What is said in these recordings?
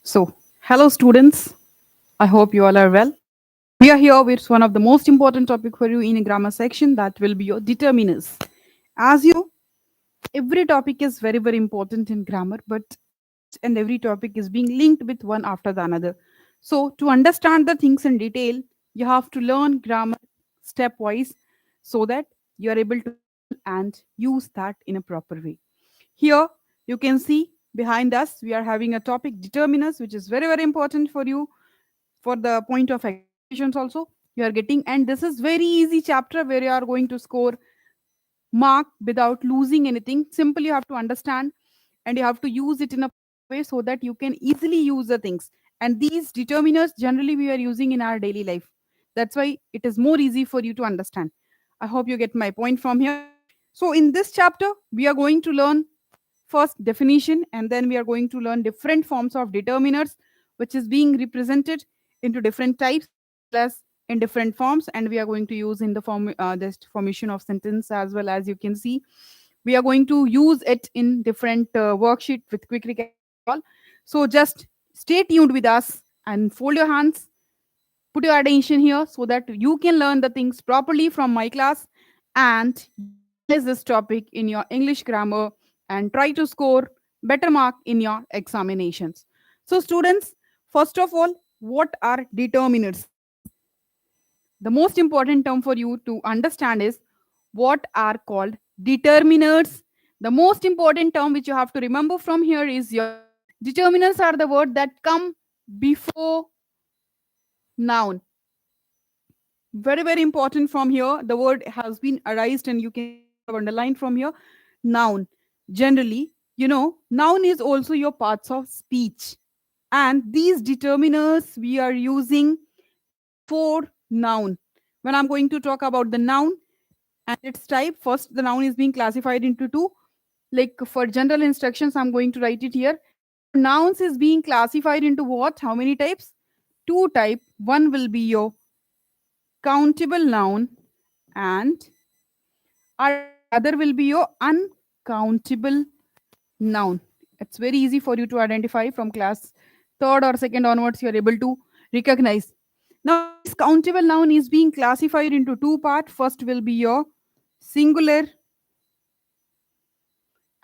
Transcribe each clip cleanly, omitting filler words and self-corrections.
So, hello students. I hope you all are well. We are here with one of the most important topic for you in a grammar section that will be your determiners. As you know, every topic is very important in grammar, but each and every topic is being linked with one after the another. So, to understand the things in detail, you have to learn grammar stepwise so that you are able to handle and use that in a proper way. Here you can see behind us we are having a topic determiners, which is very important for you for the point of examinations also. You are getting, and this is very easy chapter where you are going to score mark without losing anything. Simple, you have to understand and you have to use it in a way so that you can easily use the things. And these determiners generally we are using in our daily life. That's why it is more easy for you to understand. I hope you get my point from here. So in this chapter we are going to learn first definition, and then we are going to learn different forms of determiners which is being represented into different types as well as in different forms, and we are going to use in the form this formation of sentence as well. As you can see, we are going to use it in different worksheet with quick recap and all. So just stay tuned with us and fold your hands, put your attention here so that you can learn the things properly from my class and utilize this topic in your English grammar and try to score better mark in your examinations. So students, first of all, what are determiners? The most important term for you to understand is what are called determiners. The most important term which you have to remember from here is your determiners are the word that come before noun. Very important from here. The word has been erased and you can see I have underlined from here. Noun. Generally, noun is also your parts of speech. And these determiners we are using before noun. When I'm going to talk about the noun and its type, first the noun is being classified into two. Like for general instructions, I'm going to write it here. Your nouns is being classified into what? How many types? Two type. One will be your countable noun and other will be your uncountable noun. It's very easy for you to identify from class third or second onwards. You're able to recognize. Now, this countable noun is being classified into two parts. First will be your singular,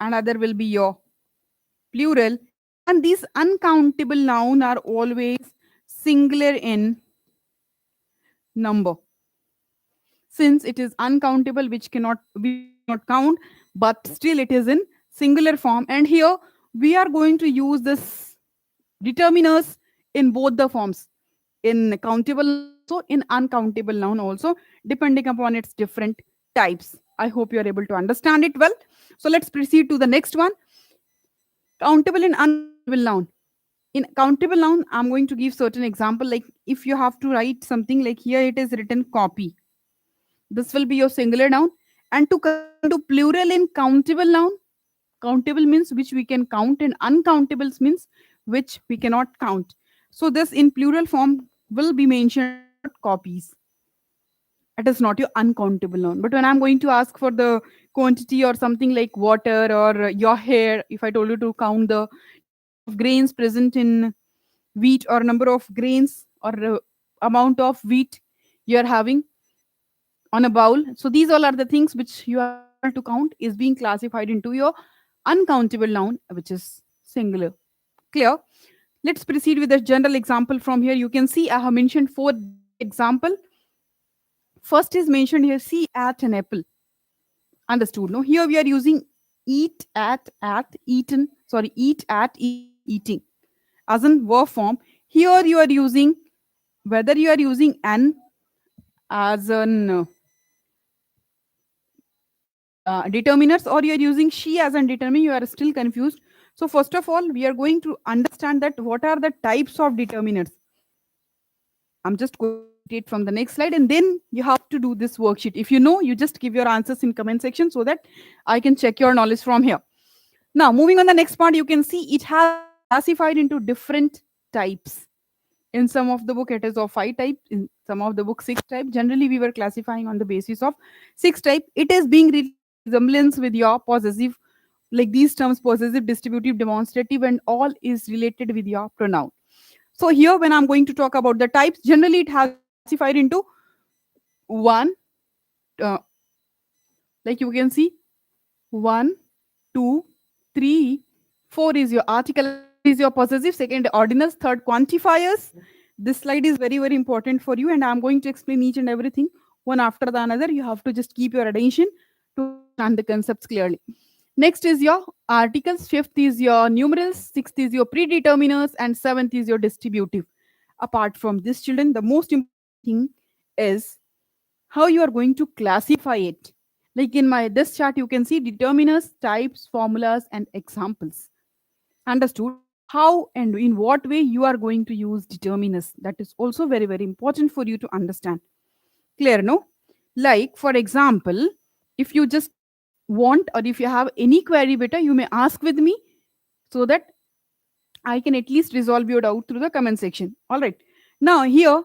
and other will be your plural. And these uncountable noun are always singular in number, since it is uncountable, which cannot we cannot count, but still it is in singular form. And here we are going to use this determiners in both the forms, in countable also, in uncountable noun also, depending upon its different types. I hope you are able to understand it well. So let's proceed to the next one. Countable and uncountable noun. In countable noun, I'm going to give certain example. Like if you have to write something, like here it is written copy, this will be your singular noun. And to come to plural in countable noun, countable means which we can count, and uncountable means which we cannot count. So this in plural form will be mentioned copies. It is not your uncountable noun. But when I'm going to ask for the quantity or something like water or your hair, if I told you to count the of grains present in wheat or number of grains or amount of wheat you are having on a bowl. So these all are the things which you are able to count is being classified into your uncountable noun, which is singular. Clear? Let's proceed with a general example from here. You can see I have mentioned four example. First is mentioned here, see at an apple. Understood? No? Here we are using eaten, sorry, eating as in verb form. Here you are using, whether you are using an as an determiners or you are using she as an determiner, you are still confused. So first of all, we are going to understand that what are the types of determiners. I'm just going to write it from the next slide, and then you have to do this worksheet. If you know, you just give your answers in comment section so that I can check your knowledge from here. Now, moving on the next part, you can see it has classified into different types. In some of the book, it is of 5 types. In some of the book, 6 type. Generally, we were classifying on the basis of 6 type. It is being resemblance with your possessive like these terms possessive, distributive, demonstrative, and all is related with your pronoun. So here when I'm going to talk about the types, generally it has been classified into one, uh, like you can see, one, two, three, four is your article, and four is your possessive, second ordinals, third quantifiers. This slide is very, very important for you, and I'm going to explain each and everything one after the another. You have to just keep your attention to understand the concepts clearly. Next is your articles, fifth is your numerals, sixth is your predeterminers, and seventh is your distributive. Apart from this, children, the most important thing is how you are going to classify it. Like in my this chart, you can see determiners, types, formulas, and examples. Understood? How and in what way you are going to use determiners. That is also very, very important for you to understand. Clear, no? Like, for example, if you just want or if you have any query beta, you may ask with me so that I can at least resolve your doubt through the comment section. All right. Now, here,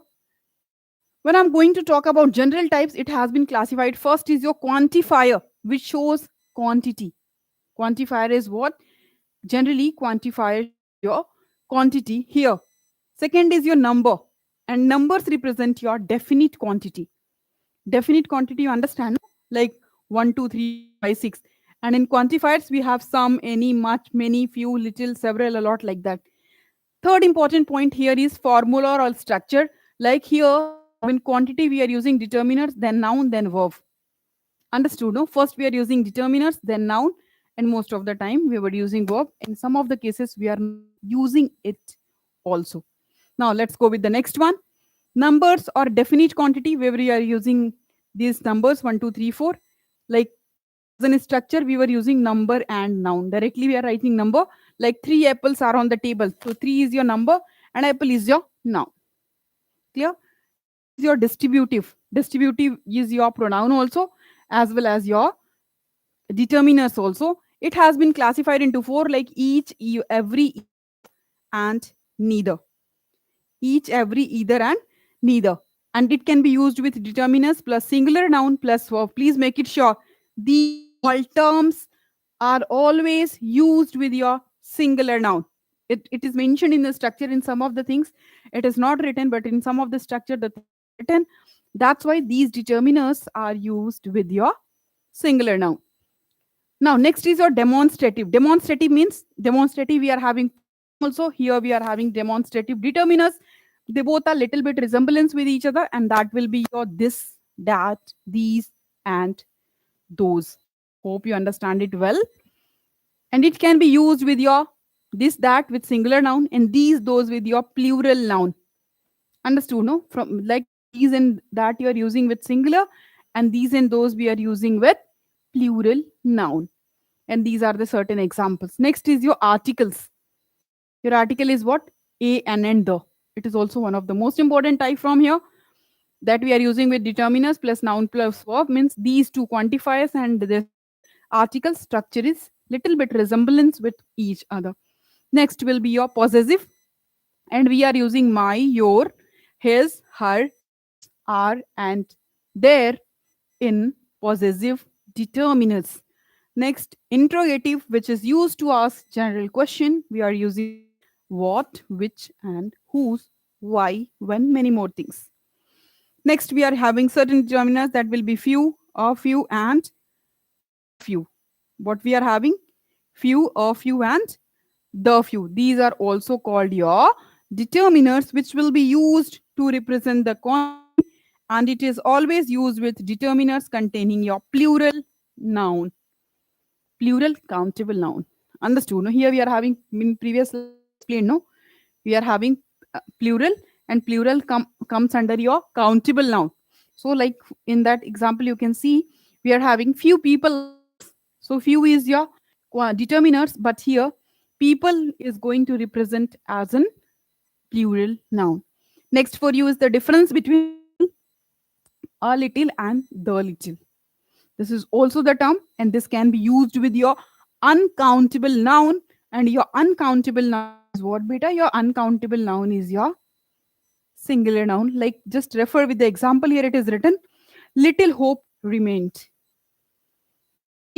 when I'm going to talk about general types, it has been classified. First is your quantifier, which shows quantity. Quantifier is what? Generally, quantifier shows your quantity here. Second is your number, and numbers represent your definite quantity. Definite quantity, you understand? Like 1, 2, 3, 4, 5, 6. And in quantifiers, we have some, any, much, many, few, little, several, a lot like that. Third important point here is formula or structure. Like here, in quantity, we are using determiners, then noun, then verb. Understood? No? First, we are using determiners, then noun, and most of the time we were using verb. In some of the cases, we are not using it also. Now, let's go with the next one. Numbers or definite quantity, where we are using these numbers 1, 2, 3, 4. Like as in structure, we were using number and noun. Directly, we are writing number. Like three apples are on the table. So, three is your number, and apple is your noun. Clear? Next is your distributive. Distributive is your pronoun also, as well as your determiners also. It has been classified into four, like each, every, and neither. Each, every, either, and neither. And it can be used with determiners plus singular noun plus verb. Please make it sure these all terms are always used with your singular noun. It is mentioned in the structure in some of the things. It is not written, but in some of the structure, the things are written. That's why these determiners are used with your singular noun. Now, next is your demonstrative. Demonstrative means demonstrative. We are having also here we are having demonstrative determiners. They both are little bit resemblance with each other, and that will be your this, that, these, and those. Hope you understand it well. And it can be used with your this, that with singular noun, and these, those with your plural noun. Understood? No, from like these and that you are using with singular, and these and those we are using with plural noun. And these are the certain examples. Next is your articles. Your article is what? A, and the. It is also one of the most important type from here that we are using with determiners plus noun plus verb, means these two quantifiers and this article structure is little bit resemblance with each other. Next will be your possessive, and we are using my, your, his, her, its, our, and their in possessive determiners. Next, interrogative, which is used to ask general question. We are using what, which, and whose, why, when, many more things. Next, we are having certain determiners that will be few, a few, and the few. What we are having? Few, a few, and the few. These are also called your determiners, which will be used to represent the quantity, and it is always used with determiners containing your plural noun. Plural countable noun. Understood? No? Here we are having in previous slide I explained. No, we are having plural, and plural comes under your countable noun. So, like in that example, you can see we are having few people like us. So, few is your determiners, but here people is going to represent as an plural noun. Next for you is the difference between a little and the little. This is also the term, and this can be used with your uncountable noun. And your uncountable noun is what, beta? Your uncountable noun is your singular noun. Like just refer with the example here, it is written, little hope remained.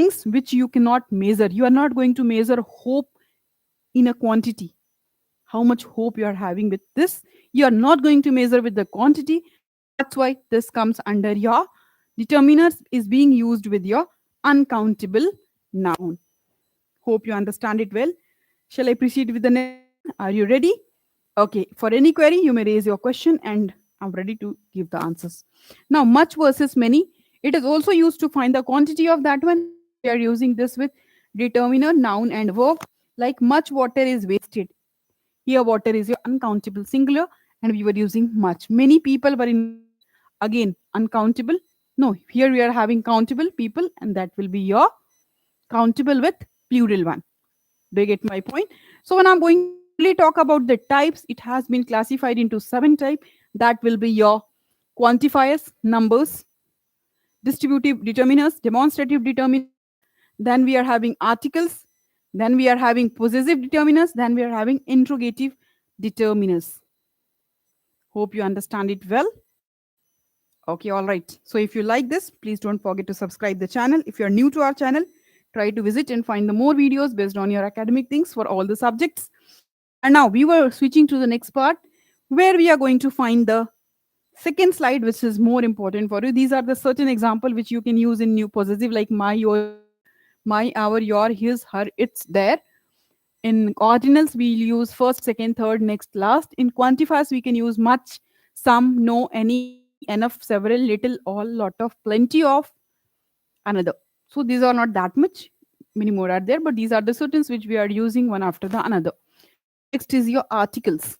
things which you cannot measure. You are not going to measure hope in a quantity. How much hope you are having with this, you are not going to measure with the quantity. That's why this comes under your determiners, is being used with your uncountable noun. Hope you understand it well. Shall I proceed with the next one? Are you ready? Okay, for any query, you may raise your question and I'm ready to give the answers. Now, much versus many, it is also used to find the quantity of that one. Here we are using this with determiner, noun, and verb. Like much water is wasted. Here, water is your uncountable singular, and we were using much. Many people were involved. Again, uncountable. No, here we are having countable people, and that will be your countable with plural one. Do you get my point? So when I'm going to simply talk about the types, it has been classified into 7 types. That will be your quantifiers, numbers, distributive determiners, demonstrative determiners. Then we are having articles. Then we are having possessive determiners. Then we are having interrogative determiners. Hope you understand it well. Okay, all right. So if you like this, please don't forget to subscribe the channel. If you're new to our channel, try to visit and find the more videos based on your academic things for all the subjects. And now we were switching to the next part where we are going to find the second slide, which is more important for you. These are the certain example which you can use in new possessive like my, your, my, our, your, his, her, it's, there. In ordinals, we'll use first, second, third, next, last. In quantifiers, we can use much, some, no, any, many, enough, several, little, all, lot of, plenty of, another. So these are not that much. Many more are there, but these are the certains which we are using one after the another. Now next is your articles.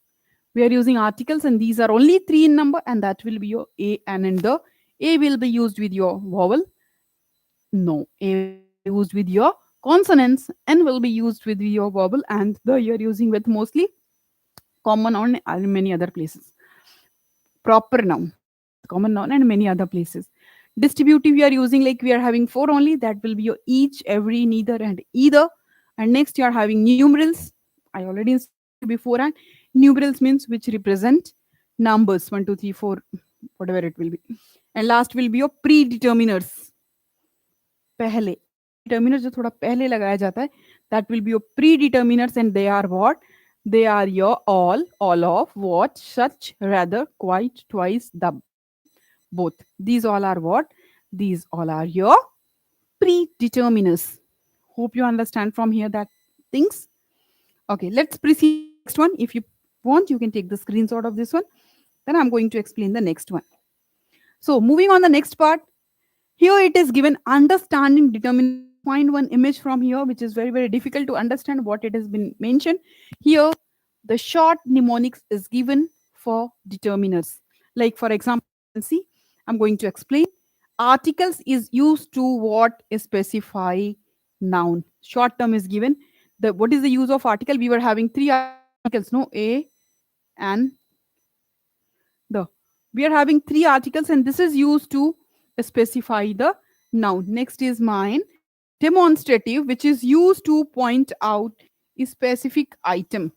We are using articles, and these are only 3 in number, and that will be your a and in the. A will be used with your vowel. No, a will be used with your consonants, and will be used with your vowel, and the you are using with mostly common noun and many other places. Proper noun, common noun, and many other places. Distributive we are using like we are having 4 only. That will be your each, every, neither, and either. And next you are having numerals. I already instructed you before. And numerals means which represent numbers 1, 2, 3, 4, whatever it will be. And last will be your predeterminers. पहले predeterminers जो थोड़ा पहले लगाया जाता है, that will be your predeterminers, and they are what? They are your all of, what, such, rather, quite, twice, the, both. These all are what? These all are your predeterminers. Hope you understand from here that things. Okay, let's proceed to the next one. If you want, you can take the screenshot of this one. Then I'm going to explain the next one. So moving on the next part, here it is given understanding determiners. Find one image from here which is very difficult to understand what it has been mentioned. Here the short mnemonics is given for determiners. Like for example, you can see I'm going to explain. Articles is used to what specify noun. Short term is given. The what is the use of article? We were having 3 articles, no, a and the. We are having 3 articles, and this is used to specify the noun. Next is mine. Demonstrative, which is used to point out a specific item.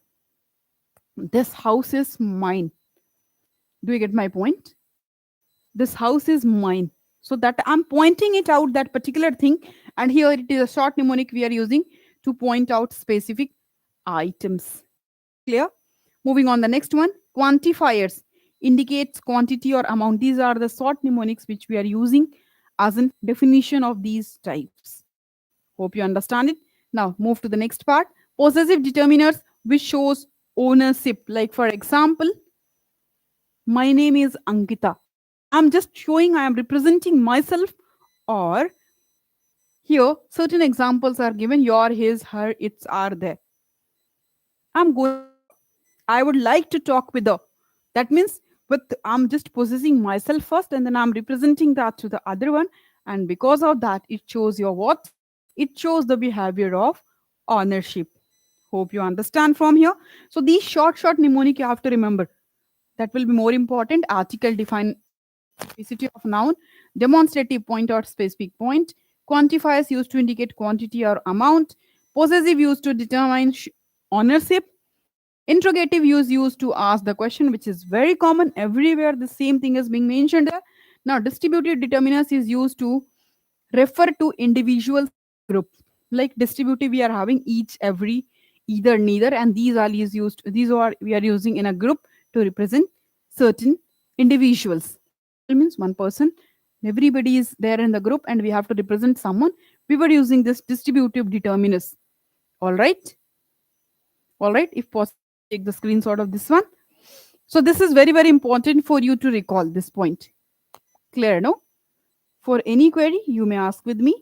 This house is mine. Do you get my point? This house is mine. So that I'm pointing it out, that particular thing. And here it is a short mnemonic we are using to point out specific items. Is it clear? Moving on the next one. Quantifiers indicates quantity or amount. These are the short mnemonics which we are using as a definition of these types. Hope you understand it. Now move to the next part. Possessive determiners which shows ownership. Like for example, my name is Ankita. I'm just showing I am representing myself, or here certain examples are given, your, his, her, its are there. I'm going with her. I would like to talk with her. That means with I'm just possessing myself first, and then I'm representing that to the other one. And because of that, it shows your what? It shows the behavior of ownership. Hope you understand from here. So these short mnemonic you have to remember. That will be more important. Article define specificity of noun. Demonstrative point or specific point. Quantifiers used to indicate quantity or amount. Possessive used to determine ownership. Interrogative use used to ask the question, which is very common everywhere. The same thing is being mentioned there. Now, distributive determiners is used to refer to individuals group. Like distributive, we are having each, every, either, neither, and these all is used. These are we are using in a group to represent certain individuals. Individual means one person. Everybody is there in the group, and we have to represent someone. We were using this distributive determiners. All right, all right. If possible, you take the screenshot of this one. So this is very very important for you to recall this point. Clear, no? For any query, you may ask with me.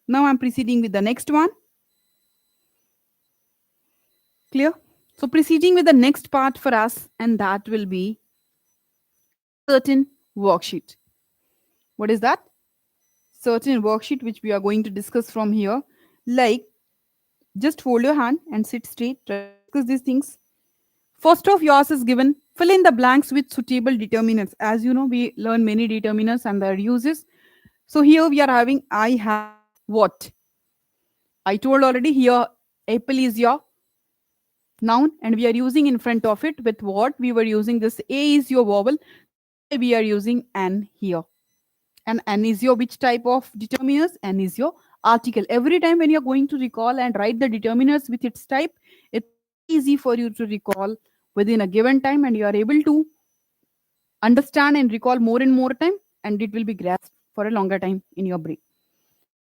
Now I'm proceeding with the next one. Clear? So proceeding with the next part for us, and that will be certain worksheet. What is that? Certain worksheet which we are going to discuss from here. Like, just hold your hand and sit straight. Try to discuss these things. First of yours is given. Fill in the blanks with suitable determinants. As you know, we learn many determinants and their uses. So here we are having I have what? I told already here apple is your noun and we are using in front of it with what? We were using this a is your vowel. That's why we are using an here. And an is your which type of determiners? An is your article. Every time when you're going to recall and write the determiners with its type, it's very easy for you to recall within a given time and you are able to understand and recall more and more time and it will be grasped for a longer time in your brain.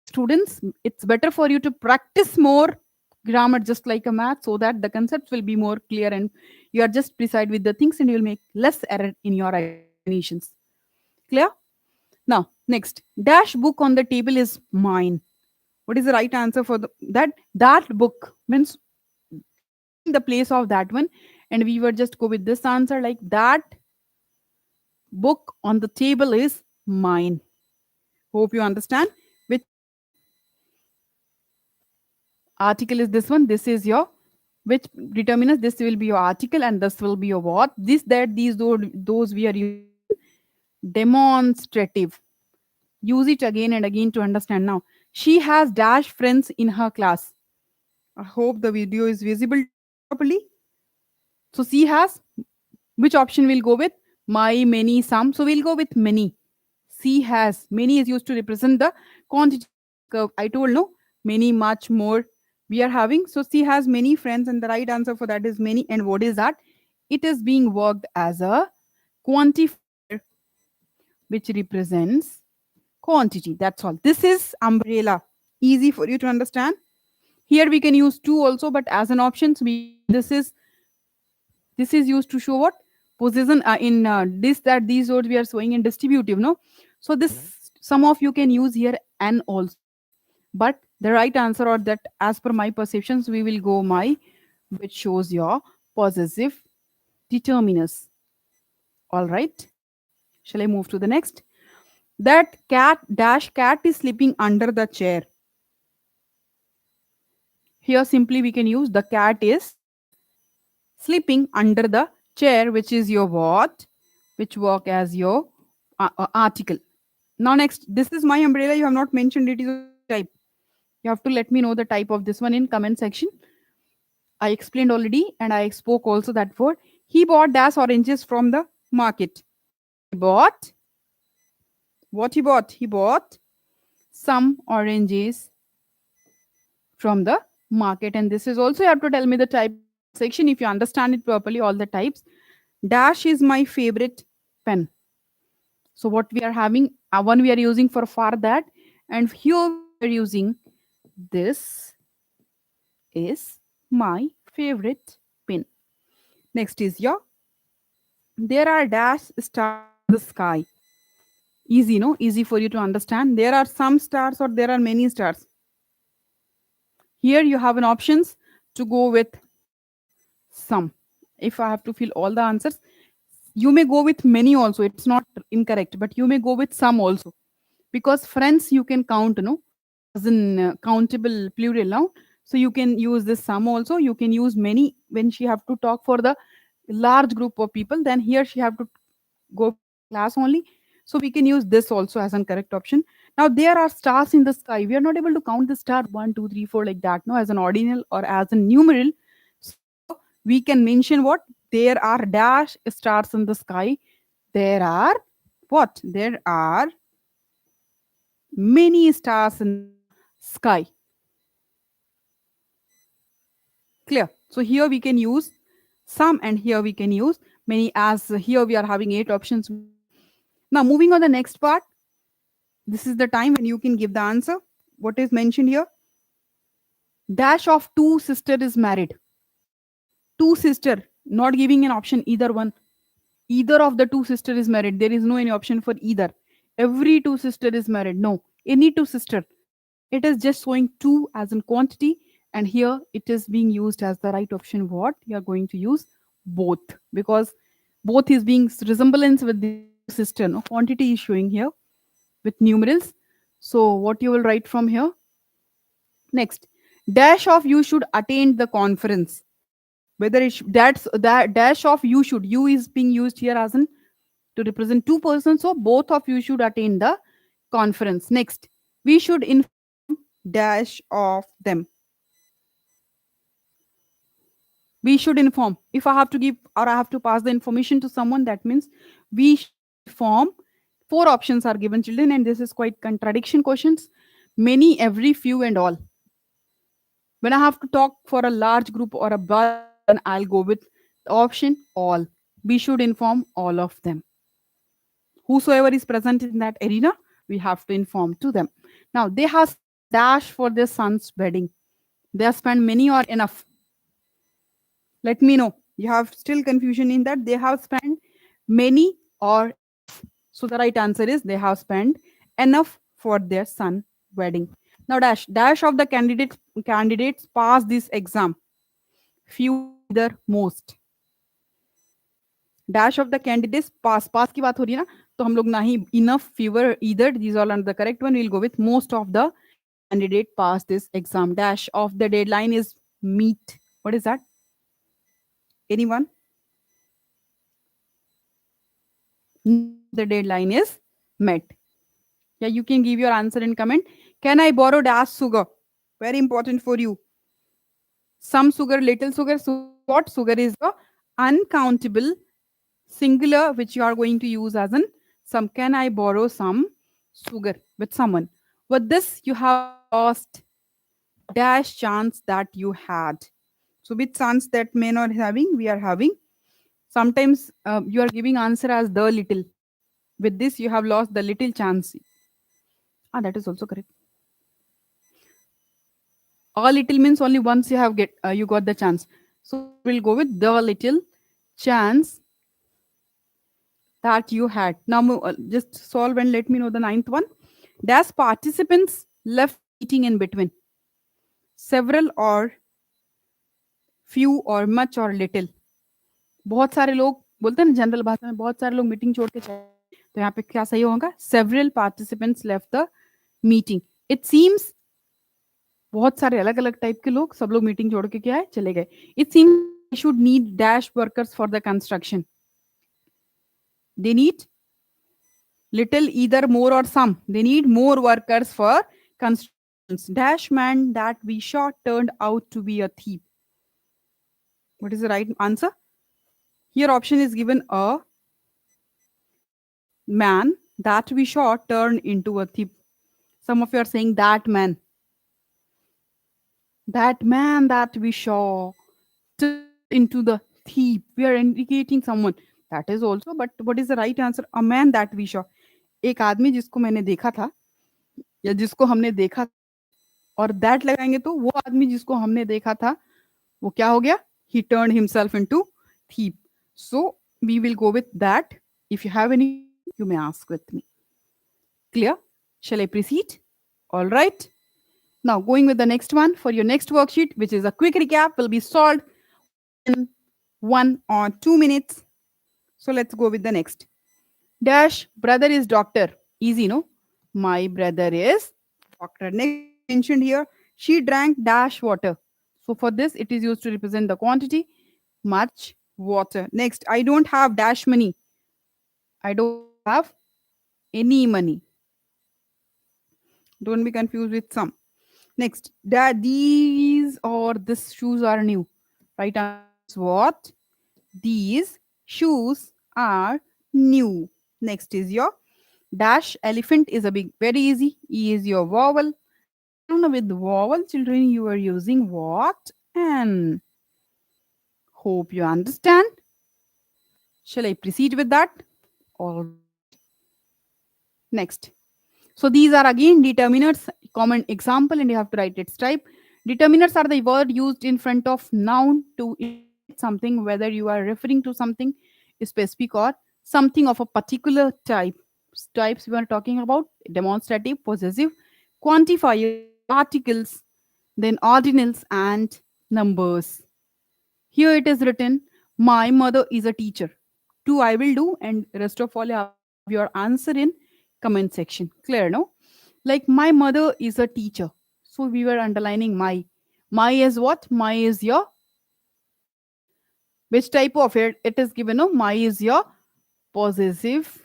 So students, it's better for you to practice more grammar just like a math so that the concepts will be more clear and you are just precise with the things and you will make less error in your explanations. Clear? Now, next, dash book on the table is mine. What is the right answer for that? That book means taking the place of that one, and we were just go with this answer like that book on the table is mine. Hope you understand. Which article is this one? This is your which determinants? This will be your article, and this will be your what? This, that, these, those we are using demonstrative. Use it again and again to understand. Now, she has dash friends in her class. I hope the video is visible to you properly. So, she has which option we'll go with? My, many, some. So, we'll go with many. She has. Many is used to represent the quantity curve. I told no. Many, much, more. We are having. So, she has many friends, and the right answer for that is many. And what is that? It is being worked as a quantifier, which represents quantity. That's all. This is umbrella. Easy for you to understand. Here we can use two also, but as an option, this is used to show what possession in this that these words we are showing in distributive. No, so this some of you can use here and also, but the right answer or that as per my perceptions we will go my which shows your possessive determiners. All right. Shall I move to the next? That cat dash cat is sleeping under the chair. Here simply we can use the cat is sleeping under the chair, which is your what? Which work as your article. Now next, this is my umbrella. You have not mentioned it is which type. You have to let me know the type of this one in comment section. I explained already and I spoke also that word. He bought dash oranges from the market. He bought what he bought? He bought some oranges from the market. And this is also you have to tell me the type in comment section if you understand it properly, all the types. Dash is my favorite pen. So what we are having, one we are using for that, and here we are using this is my favorite pen. Next is your there are dash stars in the sky. Easy, no? Easy for you to understand. There are some stars or there are many stars. Here you have an options to go with some. If I have to fill all the answers, you may go with many also. It's not incorrect, but you may go with some also. Because friends you can count, no? As in countable plural now. So you can use this some also. You can use many when she have to talk for the large group of people. Then here she have to go class only. So we can use this also as a correct option. Now there are stars in the sky. We are not able to count the star 1, 2, 3, 4 like that. No, as an ordinal or as a numeral. So we can mention what? There are dash stars in the sky. There are what? There are many stars in the sky. Clear. So here we can use some and here we can use many, as here we are having 8 options. Now moving on the next part, this is the time when you can give the answer. What is mentioned here? Dash of two sister is married. Two sister, not giving an option either one. Either of the two sister is married. There is no any option for either. Every two sister is married. No, any two sister. It is just showing two as in quantity, and here it is being used as the right option. What you are going to use? Both, because both is being resemblance with the sister. No quantity is showing here with numerals. So what you will write from here? Next, dash of you should attend the conference. Whether that's that dash of you should, you is being used here as in to represent two persons, so both of you should attend the conference. Next, we should inform dash of them. We should inform. If I have to give or I have to pass the information to someone, that means we should inform. Four options are given, children, and this is quite contradiction questions. Many, every, few, and all. When I have to talk for a large group or a bulk, then I'll go with the option all. We should inform all of them. Whosoever is present in that arena, we have to inform to them. Now they have dash for their son's wedding. They have spent many or enough. Let me know. You have still confusion in that. They have spent many or enough. So the right answer is they have spent enough for their son wedding. Now dash of the candidates pass this exam. Few, either, most. Dash of the candidates pass की बात हो रही है ना, तो हम लोग ना ही enough fewer either these all are the correct one, will go with most of the candidate pass this exam. Dash of the deadline is meet. What is that? Anyone? The deadline is met. Yeah, you can give your answer in comment. Can I borrow dash sugar? Very important for you. Some sugar, little sugar. So what sugar is the uncountable singular which you are going to use as in some. Can I borrow some sugar with someone? With this you have lost dash chance that you had. So with chance that may not having, we are having. Sometimes you are giving answer as the little. With this you have lost the little chance. That is also correct. A little means only once you have get you got the chance. So we'll go with the little chance that you had. Now just solve and let me know the ninth one. Dash participants left meeting in between. Several or few or much or little. बहुत सारे लोग बोलते हैं ना general भाषा में, बहुत सारे लोग मीटिंग छोड़ के चले, तो यहाँ पे क्या सही होगा? Several participants left the meeting. It seems बहुत सारे अलग अलग टाइप के लोग, सब लोग मीटिंग छोड़ के क्या है, चले गए. It seems they should need dash workers for the construction. They need little, either, more, or some. They need more workers for constructions. Dash man that we shot turned out to be a thief. What is the right answer? Here option is given: a man that we shot turned into a thief. Some of you are saying that man. That man that we saw turned into the thief. We are indicating someone. That is also, but what is the right answer? A man that we saw. एक आदमी जिसको मैंने देखा था या जिसको हमने देखा, और दैट लगाएंगे तो वो आदमी जिसको हमने देखा था वो क्या हो गया? He turned himself into thief. So we will go with that. If you have any, you may ask with me. Clear? Shall I proceed? All right. Now going with the next one for your next worksheet, which is a quick recap, will be solved in 1 or 2 minutes. So let's go with the next. Dash brother is doctor. Easy, no? My brother is doctor. Next mentioned here, she drank dash water. So for this, it is used to represent the quantity, much water. Next, I don't have dash money. I don't have any money. Don't be confused with some. Next, that these or this shoes are new. Right answer is what? These shoes are new. Next is your dash elephant is a big, very easy. E is your vowel. And with vowel children, you are using what? And hope you understand. Shall I proceed with that? All right. Next. So these are again determiners, common example, and you have to write its type. Determiners are the word used in front of noun to indicate something, whether you are referring to something specific or something of a particular type. Types we are talking about: demonstrative, possessive, quantifiers, articles, then ordinals and numbers. Here it is written, my mother is a teacher. Two I will do, and rest of all you have to give your answer in comment section. Clear, no? Like my mother is a teacher. So we were underlining my. My is what? My is your which type of it? It is given, no? My is your possessive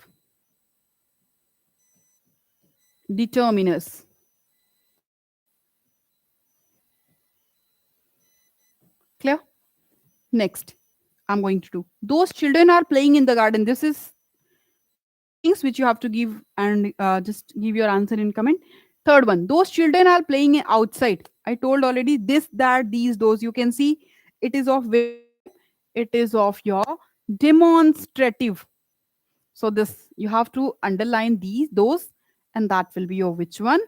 determiners. Clear? Next, I'm going to do. Those children are playing in the garden. This is two things which you have to give and just give your answer in comment. Third one, those children are playing outside. I told already this, that, these, those. You can see it is of which type? It is of your demonstrative. So this you have to underline these, those, and that will be your which one?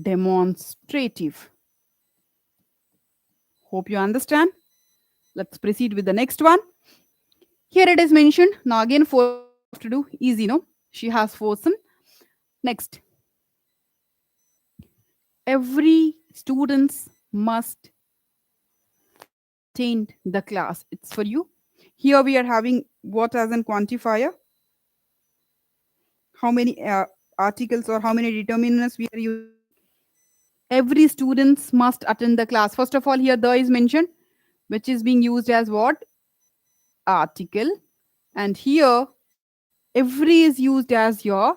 Demonstrative. Hope you understand. Let's proceed with the next one. Here it is mentioned. Now again, four things you have to do. Easy, no? She has chosen. Next, every students must attend the class. It's for you. Here we are having what as an quantifier. How many articles or how many determinants we are using? Every students must attend the class. First of all, here the is mentioned, which is being used as what? Article. And here every is used as your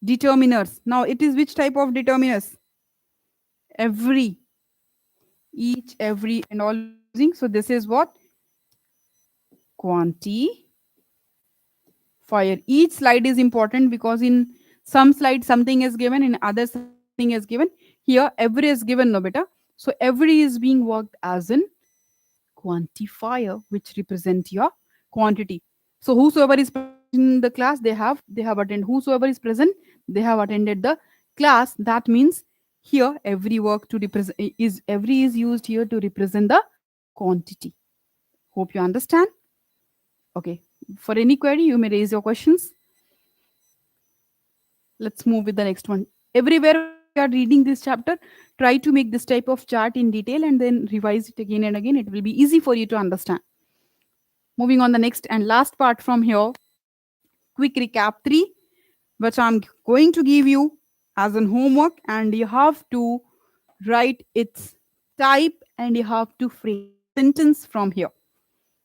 determiners. Now it is which type of determiners? Every, each, every, and all we are using. So this is what? Quantifier. Each slide is important because in some slide something is given, in other something is given. Here every is given, no beta. So every is being worked as an quantifier, which represent your quantity. So whosoever is present in the class, they have attended. Whosoever is present, they have attended the class. That means here every work to represent is every is used here to represent the quantity. Hope you understand. Okay. For any query, you may raise your questions. Let's move with the next one. Everywhere whenever you are reading this chapter, try to make this type of chart in detail and then revise it again and again. It will be easy for you to understand. Moving on the next and last part from here, quick recap 3, which I'm going to give you as an homework, and you have to write its type and you have to frame a sentence from here.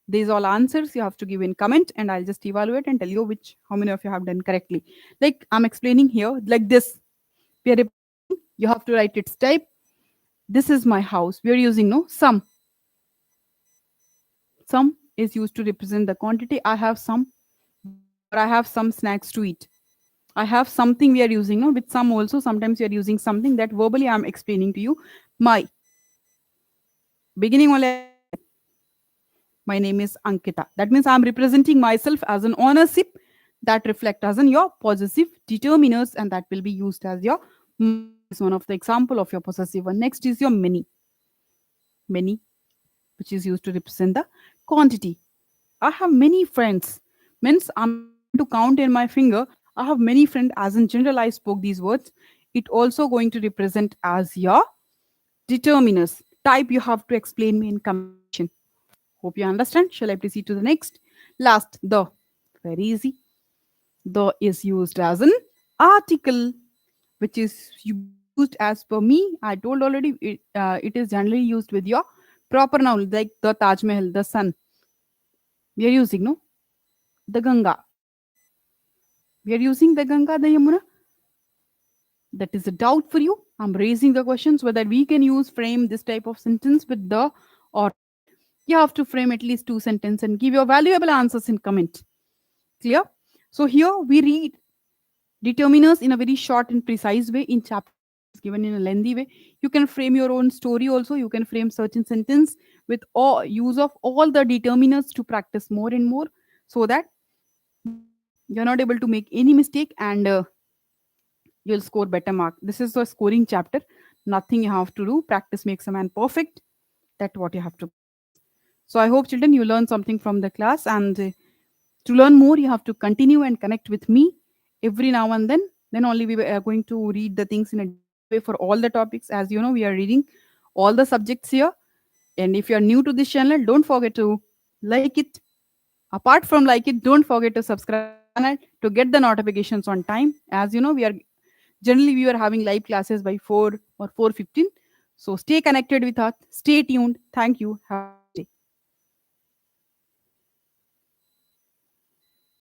These all answers you have to give in comment, and I'll just evaluate and tell you which how many of you have done correctly. Like I'm explaining here, like this. We are representing, you have to write its type. This is my house. We are using no some. Some is used to represent the quantity. I have some bread or I have some snacks to eat. I have something we are using, no? With some also, sometimes we are using something that verbally I'm explaining to you. My beginning only I have said, my name is Ankita. That means I'm representing myself as an ownership that reflect as in your possessive determiners, and that will be used as your my is one of the example of your possessive one. Next is your many. Many, which is used to represent the quantity. I have many friends. Means I'm not able to count in my finger. I have many friends. As in general, I spoke these words. It also going to represent as your determiners. Type you have to explain me in comment section. Hope you understand. Shall I proceed to the next? Last, the. Very easy. The is used as an article, which is being used as per me. I told already it is generally used with your proper noun, like the Taj Mahal, the sun. We are using, no? The Ganga. We are using the Ganga, the Yamuna. That is a doubt for you. I'm raising the questions whether we can use frame this type of sentence with the or not. You have to frame at least two sentences and give your valuable answers in comment. Clear? So here we read determiners in a very short and precise way in chapter 1. given in a lengthy way. You can frame your own story also. You can frame certain sentence with all use of all the determiners to practice more and more, so that you're not able to make any mistake, and you'll score better mark. This is the scoring chapter. Nothing you have to do. Practice makes a man perfect. That's what you have to practice. So I hope children you learn something from the class, and to learn more you have to continue and connect with me every now and then. Then only we are going to read the things in a detailed way for all the topics. As you know, we are reading all the subjects here. And if you are new to this channel, don't forget to like it. Apart from like it, don't forget to subscribe the channel to get the notifications on time. As you know, we are having live classes by 4 or 4:15. So stay connected with us. Stay tuned. Thank you. Have a nice day.